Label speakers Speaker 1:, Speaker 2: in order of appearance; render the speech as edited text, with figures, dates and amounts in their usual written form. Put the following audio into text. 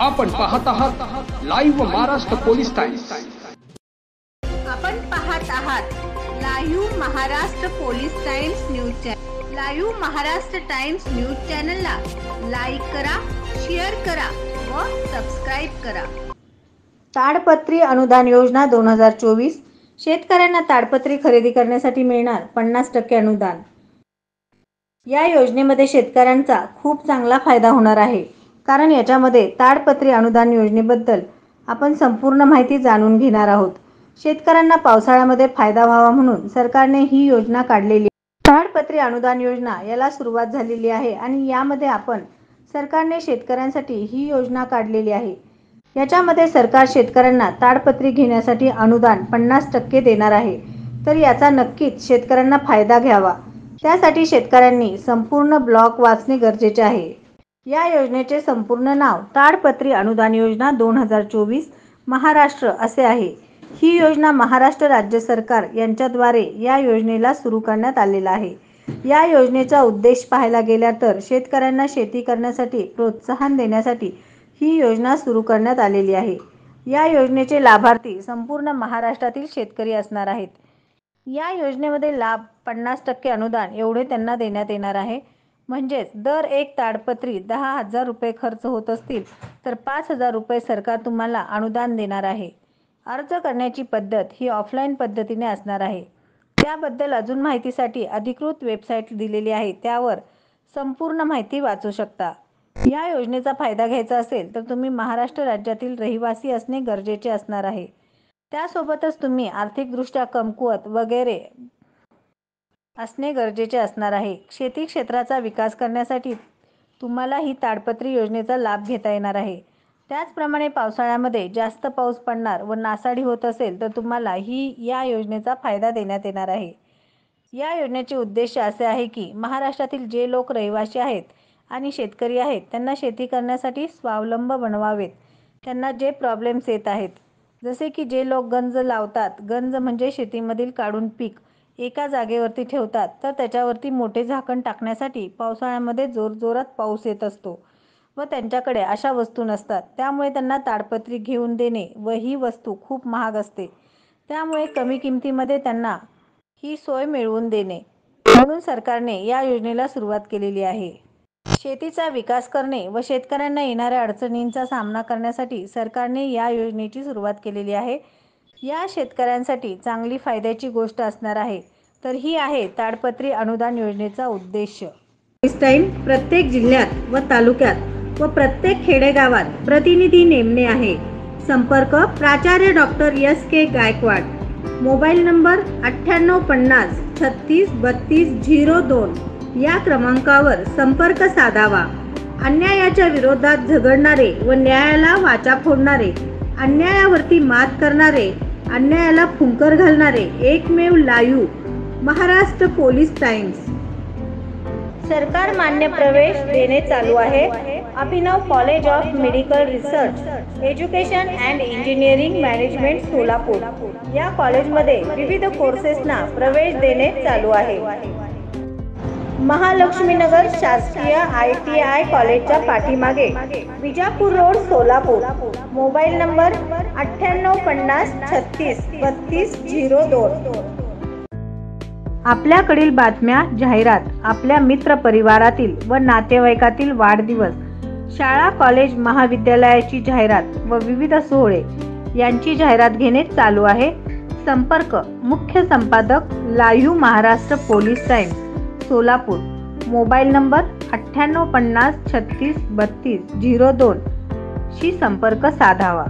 Speaker 1: आपण पाहत आहात लाईव्ह महाराष्ट्र पोलीस टाइम्स.
Speaker 2: आपण पाहत आहात live Maharashtra police times news channel. Live Maharashtra times news चॅनलला लाईक करा, शेअर करा व सबस्क्राईब करा.
Speaker 3: ताडपत्री अनुदान योजना 2024. शेतकऱ्यांना ताडपत्री खरेदी करण्यासाठी मिळणार 50% अनुदान. या योजनेमध्ये शेतकऱ्यांचा खूप चांगला फायदा होणार आहे, कारण याच्यामध्ये ताडपत्री अनुदान योजनेबद्दल आपण संपूर्ण माहिती जाणून घेणार आहोत. शेतकऱ्यांना पावसाळ्यामध्ये फायदा व्हावा म्हणून सरकारने ही योजना काढलेली आहे. ताडपत्री अनुदान योजना याला सुरुवात झालेली आहे आणि यामध्ये सरकारने शेतकऱ्यांसाठी ही योजना काढलेली आहे. याच्यामध्ये सरकार शेतकऱ्यांना ताडपत्री घेण्यासाठी अनुदान 50% देणार आहे. तर याचा नक्कीच शेतकऱ्यांना फायदा घ्यावा, त्यासाठी शेतकऱ्यांनी संपूर्ण ब्लॉक वाचणे गरजेचे आहे. या योजनेचे संपूर्ण नाव ताडपत्री अनुदान योजना 2024 महाराष्ट्र असे आहे. ही योजना महाराष्ट्र राज्य सरकार यांच्याद्वारे या योजनेला सुरू करण्यात आलेला आहे. या योजनेचा उद्देश पाहायला गेला तर शेतकऱ्यांना शेती करण्यासाठी प्रोत्साहन देण्यासाठी ही योजना सुरू करण्यात आलेली आहे. या योजनेचे लाभार्थी संपूर्ण महाराष्ट्रातील शेतकरी असणार आहेत. या योजनेमध्ये लाभ 50% अनुदान एवढे त्यांना देण्यात येणार आहे. म्हणजेच दर एक ताडपत्री 10,000 रुपये खर्च होत असतील तर 5,000 रुपये सरकार तुम्हाला अनुदान देणार आहे. अर्ज करण्याची पद्धत ही ऑफलाईन पद्धतीने असणार आहे. त्याबद्दल अजून माहितीसाठी अधिकृत वेबसाईट दिलेली आहे, त्यावर संपूर्ण माहिती वाचू शकता. या योजनेचा फायदा घ्यायचा असेल तर तुम्ही महाराष्ट्र राज्यातील रहिवासी असणे गरजेचे असणार आहे. त्यासोबतच तुम्ही आर्थिकदृष्ट्या कमकुवत वगैरे असणे गरजेचे असणार आहे. शेती क्षेत्राचा विकास करण्यासाठी तुम्हाला ही ताडपत्री योजनेचा लाभ घेता येणार आहे. त्याचप्रमाणे पावसाळ्यामध्ये जास्त पाऊस पडणार व नासाडी होत असेल तर तुम्हाला या योजनेचा फायदा देण्यात येणार आहे. या योजनेचे उद्देश असे आहे की महाराष्ट्रातील जे लोक रहिवासी आहेत आणि शेतकरी आहेत त्यांना शेती करण्यासाठी स्वावलंब बनवावेत. त्यांना जे प्रॉब्लेम्स येत आहेत, जसे की जे लोक गंज लावतात, गंज म्हणजे शेतीमधील काढून पीक एका जागेवरती ठेवतात, तर त्याच्यावरती मोठे झाकण टाकण्यासाठी पावसाळ्यामध्ये जोरजोरात पाऊस येत असतो व त्यांच्याकडे अशा वस्तू नसतात. त्यामुळे त्यांना ताडपत्री घेऊन देणे व ही वस्तू खूप महाग असते, त्यामुळे कमी किमतीमध्ये त्यांना ही सोय मिळवून देणे, म्हणून सरकारने या योजनेला सुरुवात केलेली आहे. शेतीचा विकास करणे व शेतकऱ्यांना येणाऱ्या अडचणींचा सामना करण्यासाठी सरकारने या योजनेची सुरुवात केलेली आहे. या शेतकऱ्यांसाठी चांगली फायद्याची गोष्ट असणार आहे. तर ही आहे ताडपत्री अनुदान योजनेचा उद्देश. प्रत्येक जिल्ह्यात व तालुक्यात व प्रत्येक खेडेगावात प्रतिनिधी नेमणे आहे. संपर्क प्राचार्य doctor S.K. Gaikwad. Mobile number 9850 36 32 02 या क्रमांकावर संपर्क साधावा. अन्यायाच्या विरोधात झगडणारे व न्यायाला वाचा फोडणारे, अन्यायावरती मात करणारे, अन्यायाला फुंकर घालणारे एकमेव लाईव्ह महाराष्ट्र पोलीस टाइम्स. सरकार मान्य प्रवेश देणे चालू आहे. Abhinav college of medical research education and engineering management Solapur या कॉलेजमध्ये विविध कोर्सेसना प्रवेश देणे चालू आहे. महालक्ष्मीनगर शासकीय ITI कॉलेजच्या पाठीमागे, Vijapur road, Solapur. Mobile number 9850 36 32 02. आपल्याकडील बातम्या, जाहिरात, आपल्या मित्र परिवारातील व नातेवाईकातील वाढदिवस, शाळा, कॉलेज, महाविद्यालयाची जाहिरात व विविध सोहळे यांची जाहिरात घेणे चालू आहे. संपर्क मुख्य संपादक live Maharashtra police times Solapur. Mobile number 9850 36 32 02 शी संपर्क साधावा.